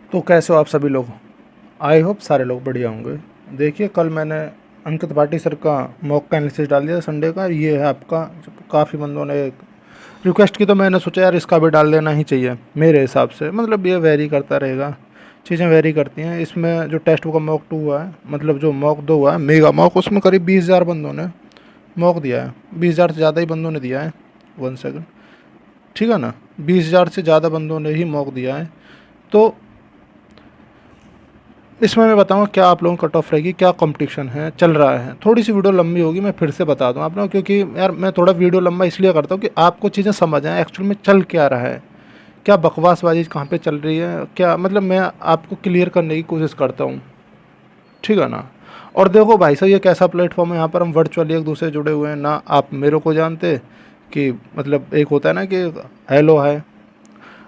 तो कैसे हो आप सभी लोग। आई होप सारे लोग बढ़िया होंगे। देखिए, कल मैंने अंकित भाटी सर का मॉक का एनालिसिस डाल दिया संडे का। ये है आपका। काफ़ी बंदों ने रिक्वेस्ट की तो मैंने सोचा यार इसका भी डाल देना ही चाहिए मेरे हिसाब से। मतलब ये वेरी करता रहेगा, चीज़ें वेरी करती हैं। इसमें जो टेस्ट बुक का मॉक 2 हुआ है, मतलब जो मॉक 2 हुआ है मेगा मॉक, उसमें करीब 20,000 बंदों ने मॉक दिया है। 20,000 से ज़्यादा ही बंदों ने दिया है। 1 सेकंड, ठीक है ना। 20,000 से ज़्यादा बंदों ने ही मॉक दिया है। तो इसमें मैं बताऊंगा क्या आप लोगों का कट ऑफ रहेगी, क्या कंपटीशन है चल रहा है। थोड़ी सी वीडियो लंबी होगी, मैं फिर से बता दूं आप लोगों, क्योंकि यार मैं थोड़ा वीडियो लंबा इसलिए करता हूँ कि आपको चीज़ें समझ आएँ एक्चुअल में चल क्या रहा है, क्या बकवासबाजी कहाँ पे चल रही है, क्या मतलब मैं आपको क्लियर करने की कोशिश करता हूँ, ठीक है ना। और देखो भाई साहब, ये कैसा प्लेटफॉर्म है, यहाँ पर हम वर्चुअली एक दूसरे से जुड़े हुए हैं ना। आप मेरे को जानते कि मतलब एक होता है ना कि हेलो है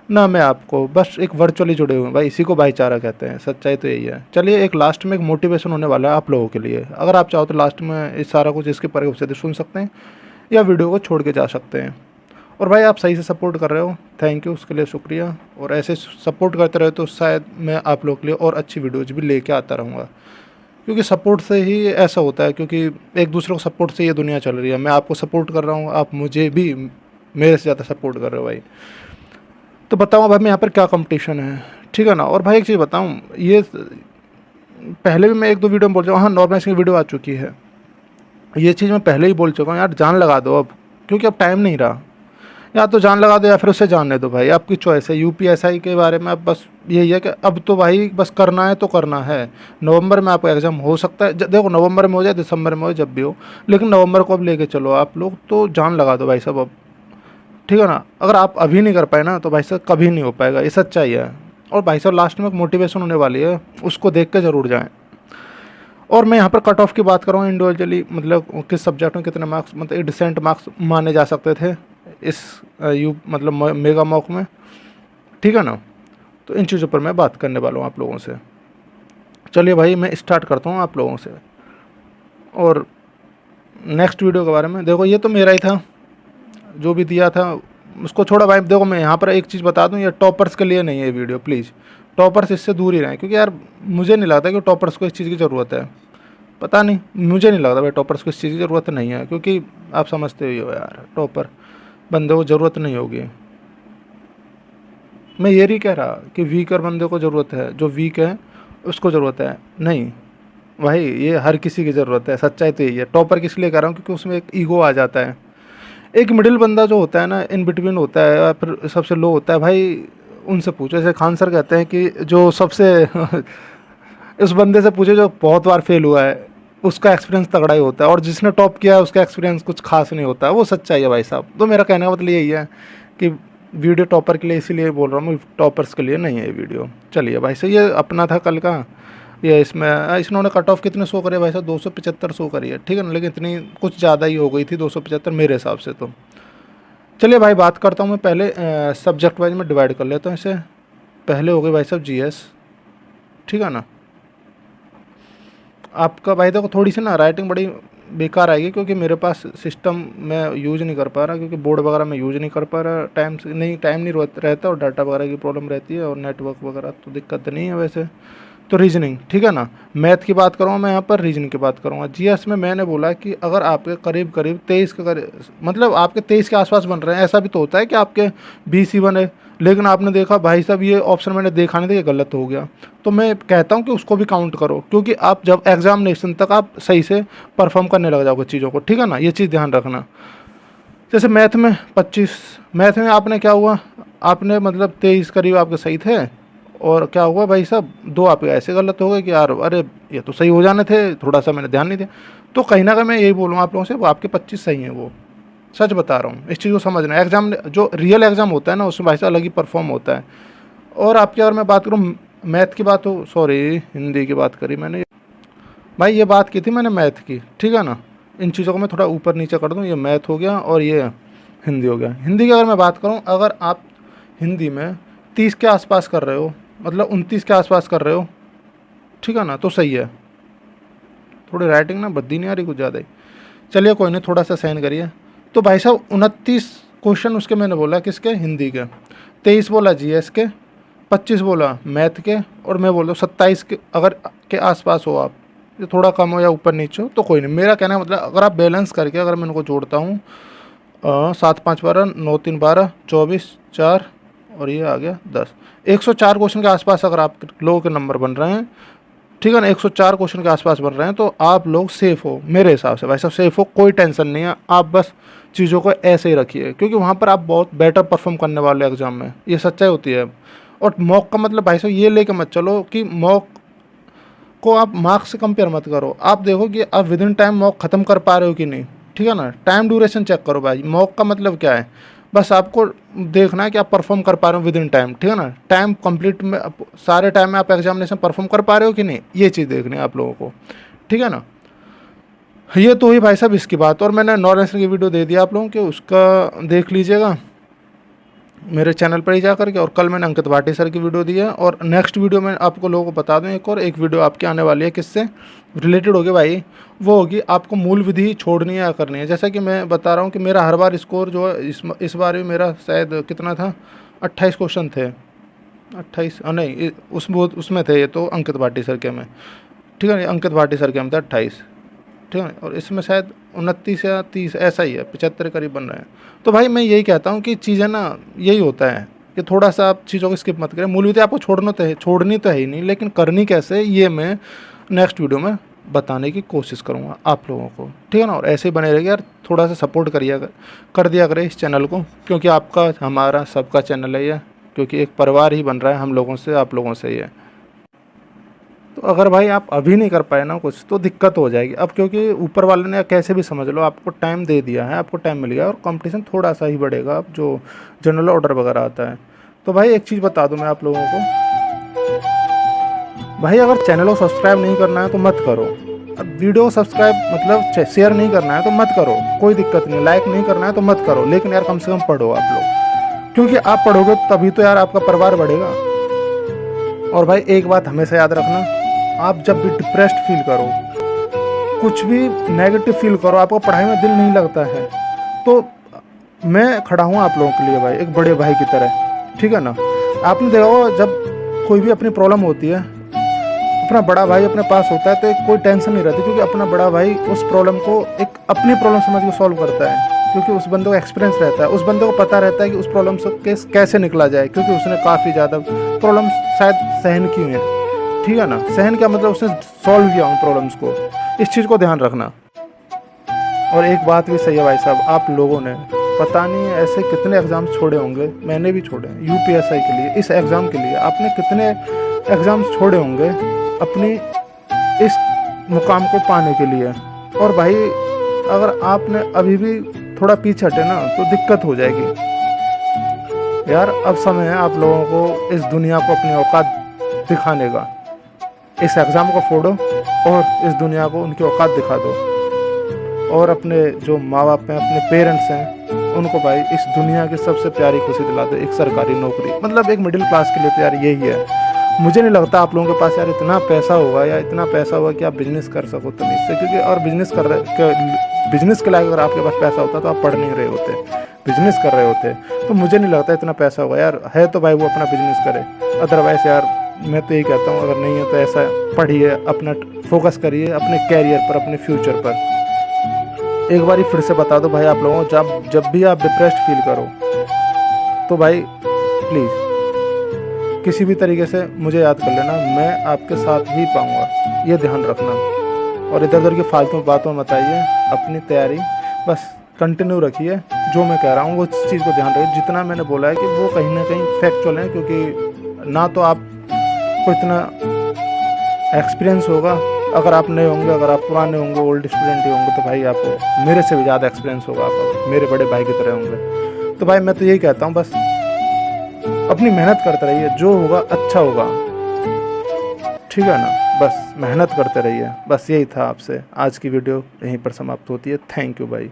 ना, मैं आपको बस एक वर्चुअली जुड़े हुए हैं भाई, इसी को भाईचारा कहते हैं। सच्चाई तो यही है। चलिए, एक लास्ट में एक मोटिवेशन होने वाला है आप लोगों के लिए। अगर आप चाहो तो लास्ट में इस सारा कुछ इसके परिचय से सुन सकते हैं या वीडियो को छोड़ के जा सकते हैं। और भाई आप सही से सपोर्ट कर रहे हो, थैंक यू, उसके लिए शुक्रिया। और ऐसे सपोर्ट करते रहे तो शायद मैं आप लोगों के लिए और अच्छी वीडियोज़ भी लेके आता रहूँगा, क्योंकि सपोर्ट से ही ऐसा होता है। क्योंकि एक दूसरे को सपोर्ट से ये दुनिया चल रही है। मैं आपको सपोर्ट कर रहा हूँ, आप मुझे भी मेरे से ज़्यादा सपोर्ट कर रहे हो भाई। तो बताऊँ भाई मैं यहाँ पर क्या कंपटीशन है, ठीक है ना। और भाई एक चीज़ बताऊँ, ये पहले भी मैं 1-2 वीडियो में बोल चुका हूँ। हाँ, नॉर्मलाइजेशन की वीडियो आ चुकी है। ये चीज़ मैं पहले ही बोल चुका हूँ यार, जान लगा दो अब, क्योंकि अब टाइम नहीं रहा। या तो जान लगा दो या फिर उससे जानने दो भाई, आपकी चॉइस है। यूपीएसआई के बारे में अब बस यही है कि अब तो भाई बस करना है तो करना है। नवंबर में आपका एग्ज़ाम हो सकता है, देखो नवंबर में हो जाए, दिसंबर में हो, जब भी हो, लेकिन नवंबर को अब लेके चलो आप लोग, तो जान लगा दो भाई साहब अब, ठीक है ना। अगर आप अभी नहीं कर पाए ना तो भाई साहब कभी नहीं हो पाएगा, ये सच्चाई है। और भाई साहब लास्ट में एक मोटिवेशन होने वाली है, उसको देख के ज़रूर जाएँ। और मैं यहाँ पर कट ऑफ की बात करूँ इंडिविजुअली, मतलब किस सब्जेक्ट में कितने मार्क्स, मतलब डिसेंट मार्क्स माने जा सकते थे इस मतलब मेगा मॉक में, ठीक है ना। तो इन चीज़ों पर मैं बात करने वाला हूँ आप लोगों से। चलिए भाई मैं स्टार्ट करता हूँ आप लोगों से। और नेक्स्ट वीडियो के बारे में देखो, ये तो मेरा ही था, जो भी दिया था उसको छोड़ा भाई। देखो मैं यहाँ पर एक चीज़ बता दूँ, ये टॉपर्स के लिए नहीं है ये वीडियो, प्लीज़ टॉपर्स इससे दूर ही रहें, क्योंकि यार मुझे नहीं लगता कि टॉपर्स को इस चीज़ की ज़रूरत है। पता नहीं, मुझे नहीं लगता भाई टॉपर्स को इस चीज़ की ज़रूरत नहीं है, क्योंकि आप समझते ही हो यार, टॉपर बंदे को ज़रूरत नहीं होगी। मैं ये नहीं कह रहा कि वीकर बंदे को ज़रूरत है, जो वीक है उसको ज़रूरत है, नहीं भाई, ये हर किसी की ज़रूरत है। सच्चाई तो यही है। टॉपर किस लिए कह रहा हूँ, क्योंकि उसमें एक ईगो आ जाता है। एक मिडिल बंदा जो होता है ना, इन बिटवीन होता है या फिर सबसे लो होता है भाई, उनसे पूछो। जैसे खान सर कहते हैं कि जो सबसे उस बंदे से पूछे जो बहुत बार फेल हुआ है, उसका एक्सपीरियंस तगड़ा ही होता है, और जिसने टॉप किया है उसका एक्सपीरियंस कुछ खास नहीं होता है। वो सच्चाई है भाई साहब। तो मेरा कहने का मतलब यही है कि वीडियो टॉपर के लिए इसीलिए बोल रहा हूँ, टॉपर्स के लिए नहीं है ये वीडियो। चलिए भाई साहब, ये अपना था कल का। ये इसमें इन्होंने कट ऑफ कितने शो करे भाई साहब, 275 शो करी है, ठीक है ना। लेकिन इतनी कुछ ज़्यादा ही हो गई थी 275 मेरे हिसाब से। तो चलिए भाई बात करता हूँ मैं पहले, सब्जेक्ट वाइज में डिवाइड कर लेता हूँ इसे। पहले हो गई भाई साहब जीएस, ठीक है ना। आपका भाई देखो थोड़ी सी ना राइटिंग बड़ी बेकार आएगी, क्योंकि मेरे पास सिस्टम मैं यूज़ नहीं कर पा रहा, क्योंकि बोर्ड वगैरह मैं यूज़ नहीं कर पा रहा, टाइम नहीं रहता, और डाटा वगैरह की प्रॉब्लम रहती है, और नेटवर्क वगैरह तो दिक्कत नहीं है वैसे। तो रीजनिंग, ठीक है ना। मैथ की बात करूँगा मैं यहाँ पर, रीजनिंग की बात करूँगा। जीएस में मैंने बोला कि अगर आपके करीब करीब 23 के करीब, मतलब आपके 23 के आसपास बन रहे हैं, ऐसा भी तो होता है कि आपके 20 ही बने, लेकिन आपने देखा भाई साहब ये ऑप्शन मैंने देखा नहीं था, ये गलत हो गया। तो मैं कहता हूँ कि उसको भी काउंट करो, क्योंकि आप जब एग्जामिनेशन तक आप सही से परफॉर्म करने लग जाओगे चीज़ों को, ठीक है ना। ये चीज़ ध्यान रखना। जैसे मैथ में 25, मैथ में आपने क्या हुआ, आपने मतलब 23 करीब आपके सही थे, और क्या हुआ भाई साहब, 2 आपके ऐसे गलत हो गए कि यार अरे ये तो सही हो जाने थे, थोड़ा सा मैंने ध्यान नहीं दिया। तो कहीं ना कहीं मैं यही बोलूँगा आप लोगों से, वो आपके 25 सही हैं, वो सच बता रहा हूँ। इस चीज़ को समझना, एग्जाम जो रियल एग्जाम होता है ना, उसमें भाई साहब अलग ही परफॉर्म होता है। और आपकी अगर मैं बात करूँ मैथ की बात हो, सॉरी हिंदी की बात करी मैंने भाई, ये बात की थी मैंने मैथ की, ठीक है ना। इन चीज़ों को मैं थोड़ा ऊपर नीचे कर दूँ, ये मैथ हो गया और ये हिंदी हो गया। हिंदी की अगर मैं बात करूँ, अगर आप हिंदी में 30 के आसपास कर रहे हो, मतलब 29 के आसपास कर रहे हो, ठीक है ना, तो सही है। थोड़ी राइटिंग ना बद्दी नहीं आ रही कुछ ज़्यादा ही, चलिए कोई नहीं, थोड़ा सा सहन करिए। तो भाई साहब 29 क्वेश्चन उसके मैंने बोला, किसके, हिंदी के। 23 बोला जीएस के, 25 बोला मैथ के, और मैं बोल रहा हूँ 27 के अगर के आसपास हो आप, ये थोड़ा कम हो या ऊपर नीचे हो तो कोई नहीं। मेरा कहना है मतलब अगर आप बैलेंस करके, अगर मैं इनको जोड़ता हूँ 7 5 12 9 3 12 24 4 और ये आ गया 10, 104 क्वेश्चन के आसपास अगर आप लोगों के नंबर बन रहे हैं, ठीक है ना, 104 क्वेश्चन के आसपास बन रहे हैं, तो आप लोग सेफ़ हो मेरे हिसाब से। भाई साहब सेफ़ हो, कोई टेंशन नहीं है, आप बस चीज़ों को ऐसे ही रखिए, क्योंकि वहाँ पर आप बहुत बेटर परफॉर्म करने वाले एग्जाम में, ये सच्चाई होती है। और मॉक का मतलब भाई साहब ये लेके मत चलो कि मॉक को आप मार्क्स से कंपेयर मत करो, आप देखो कि आप विद इन टाइम मॉक ख़त्म कर पा रहे हो कि नहीं, ठीक है ना, टाइम ड्यूरेशन चेक करो भाई। मॉक का मतलब क्या है, बस आपको देखना है कि आप परफॉर्म कर पा रहे हो विद इन टाइम, ठीक है ना, टाइम कंप्लीट में सारे टाइम में आप एग्जामिनेशन परफॉर्म कर पा रहे हो कि नहीं, ये चीज़ देखनी है आप लोगों को, ठीक है ना। ये तो हुई भाई साहब इसकी बात, और मैंने नॉन आंसर की वीडियो दे दिया आप लोगों के, उसका देख लीजिएगा मेरे चैनल पर ही जा करके। और कल मैंने अंकित भाटी सर की वीडियो दी है, और नेक्स्ट वीडियो में आपको लोगों को बता दूं एक वीडियो आपकी आने वाली है, किससे रिलेटेड होगी भाई, वो होगी आपको मूल विधि छोड़नी है या करनी है। जैसा कि मैं बता रहा हूँ कि मेरा हर बार स्कोर जो है इस बार भी मेरा शायद कितना था, 28 क्वेश्चन थे, 28 नहीं उसमें थे, ये तो अंकित भाटी सर के में, ठीक है, अंकित भाटी सर के में था 28, ठीक है, और इसमें शायद 29 या 30 ऐसा ही है, 75 करीब बन रहे हैं। तो भाई मैं यही कहता हूँ कि चीज़ें ना यही होता है कि थोड़ा सा आप चीज़ों को स्किप मत करें। मूल विधि आपको छोड़नी तो है ही नहीं, लेकिन करनी कैसे ये मैं नेक्स्ट वीडियो में बताने की कोशिश करूँगा आप लोगों को, ठीक है ना। और ऐसे ही बने रहिए यार, थोड़ा सा सपोर्ट कर दिया करें इस चैनल को, क्योंकि आपका हमारा सबका चैनल है ये, क्योंकि एक परिवार ही बन रहा है हम लोगों से, आप लोगों से ही है। तो अगर भाई आप अभी नहीं कर पाए ना कुछ, तो दिक्कत हो जाएगी अब, क्योंकि ऊपर वाले ने कैसे भी समझ लो आपको टाइम दे दिया है, आपको टाइम मिल गया, और कंपटीशन थोड़ा सा ही बढ़ेगा अब जो जनरल ऑर्डर वगैरह आता है। तो भाई एक चीज़ बता दूं मैं आप लोगों को, भाई अगर चैनल को सब्सक्राइब नहीं करना है तो मत करो, अब वीडियो को सब्सक्राइब मतलब शेयर नहीं करना है तो मत करो, कोई दिक्कत नहीं, लाइक नहीं करना है तो मत करो, लेकिन यार कम से कम पढ़ो आप लोग, क्योंकि आप पढ़ोगे तभी तो यार आपका परिवार बढ़ेगा। और भाई एक बात हमेशा याद रखना, आप जब भी डिप्रेस्ड फील करो, कुछ भी नेगेटिव फील करो, आपको पढ़ाई में दिल नहीं लगता है, तो मैं खड़ा हूँ आप लोगों के लिए भाई, एक बड़े भाई की तरह, ठीक है ना। आपने देखा होगा जब कोई भी अपनी प्रॉब्लम होती है, अपना बड़ा भाई अपने पास होता है तो कोई टेंशन नहीं रहती, क्योंकि अपना बड़ा भाई उस प्रॉब्लम को एक अपनी प्रॉब्लम समझ के सॉल्व करता है, क्योंकि उस बंदे को एक्सपीरियंस रहता है, उस बंदे को पता रहता है कि उस प्रॉब्लम से कैसे निकला जाए, क्योंकि उसने काफ़ी ज़्यादा प्रॉब्लम शायद सहन की हैं, ठीक है ना। सहन क्या मतलब, उसने सॉल्व किया उन प्रॉब्लम्स को, इस चीज़ को ध्यान रखना। और एक बात भी सही है भाई साहब, आप लोगों ने पता नहीं ऐसे कितने एग्ज़ाम्स छोड़े होंगे, मैंने भी छोड़े हैं यूपीएसआई के लिए, इस एग्ज़ाम के लिए आपने कितने एग्ज़ाम्स छोड़े होंगे अपनी इस मुकाम को पाने के लिए। और भाई अगर आपने अभी भी थोड़ा पीछे हटे ना तो दिक्कत हो जाएगी यार। अब समय है आप लोगों को इस दुनिया को अपनी औकात दिखाने का, इस एग्ज़ाम को फोड़ो और इस दुनिया को उनकी औकात दिखा दो, और अपने जो माँ बाप हैं, अपने पेरेंट्स हैं, उनको भाई इस दुनिया की सबसे प्यारी खुशी दिला दो, एक सरकारी नौकरी। मतलब एक मिडिल क्लास के लिए तो यार यही है। मुझे नहीं लगता आप लोगों के पास यार इतना पैसा होगा, या इतना पैसा होगा कि आप बिज़नेस कर सको तुम इससे, क्योंकि और बिज़नेस के लायक अगर आपके पास पैसा होता तो आप पढ़ नहीं रहे होते, बिज़नेस कर रहे होते। तो मुझे नहीं लगता इतना पैसा होगा यार, है तो भाई वो अपना बिज़नेस करे। अदरवाइज़ यार मैं तो यही कहता हूँ, अगर नहीं है तो ऐसा पढ़िए, अपना फोकस करिए अपने कैरियर पर, अपने फ्यूचर पर। एक बार फिर से बता दो भाई आप लोगों को, जब भी आप डिप्रेस्ड फील करो तो भाई प्लीज़ किसी भी तरीके से मुझे याद कर लेना, मैं आपके साथ ही पाऊँगा, ये ध्यान रखना। और इधर उधर की फालतू बातों में मत आइए, अपनी तैयारी बस कंटिन्यू रखिए, जो मैं कह रहा हूँ वो चीज़ को ध्यान रखिए। जितना मैंने बोला है कि वो कहीं ना कहीं फैक्चुअल है, क्योंकि ना तो आपको इतना एक्सपीरियंस होगा, अगर आप नए होंगे, अगर आप पुराने होंगे, ओल्ड स्टूडेंट ही होंगे, तो भाई आपको मेरे से भी ज़्यादा एक्सपीरियंस होगा, आप मेरे बड़े भाई की तरह होंगे। तो भाई मैं तो यही कहता हूँ, बस अपनी मेहनत करते रहिए, जो होगा अच्छा होगा, ठीक है ना। बस मेहनत करते रहिए, बस यही था आपसे। आज की वीडियो यहीं पर समाप्त होती है। थैंक यू भाई।